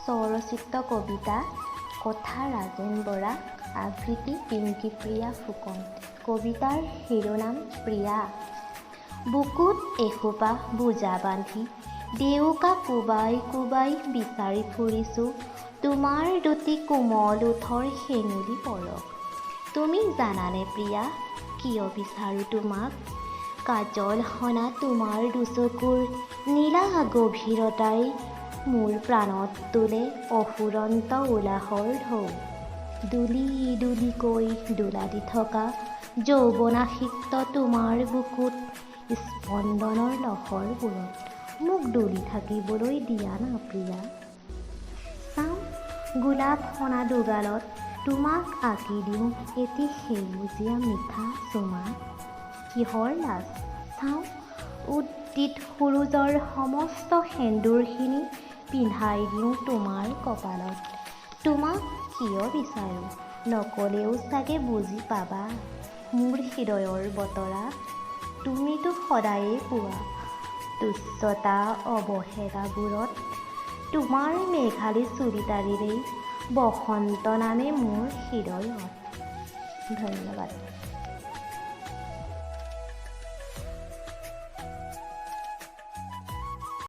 স্বৰচিত কবিতা কথা ৰাজেন বৰা, আবৃত্তি পিংকী প্ৰিয়া ফুকন। কবিতাৰ শিৰোনাম প্ৰিয়া। বুকুত এসোপা বোজা বান্ধি ডেউকা কোবাই কোবাই বিচাৰি ফুৰিছোঁ তোমাৰ দুটি কোমল ওঠৰ শেঙুলী পৰশ। তুমি জানানে প্ৰিয়া, কিয় বিচাৰোঁ তোমাক? কাজল সনা তোমাৰ দুচকুৰ নীলা গভীৰতাই মোৰ প্ৰাণত তোলে অফুৰন্ত উলাহৰ ঢৌ। দুলি দুলিকৈ দোলা দি থকা যৌৱনাসিক্ত তোমাৰ বুকুত স্পন্দনৰ লহৰবোৰত মোক দোলি থাকিবলৈ দিয়া না প্ৰিয়া। চাওঁ গোলাপ সনা দুগালত তোমাক আঁকি দিওঁ এটি সেউজীয়া মিঠা চুমা। কিহৰ লাজ? চাওঁ উদিত সুৰুজৰ সমস্ত সেন্দুৰখিনি পিন্ধাই দিওঁ তোমাৰ কপালত। তোমাক কিয় বিচাৰোঁ নকলেও চাগে বুজি পাবা মোৰ হৃদয়ৰ বতৰা। তুমিতো সদায়েই পোৱা তুচ্ছতা অৱহেলাবোৰত। তোমাৰ মেঘালী চুলিতাৰিৰেই বসন্ত নামে মোৰ হৃদয়ত। ধন্যবাদ।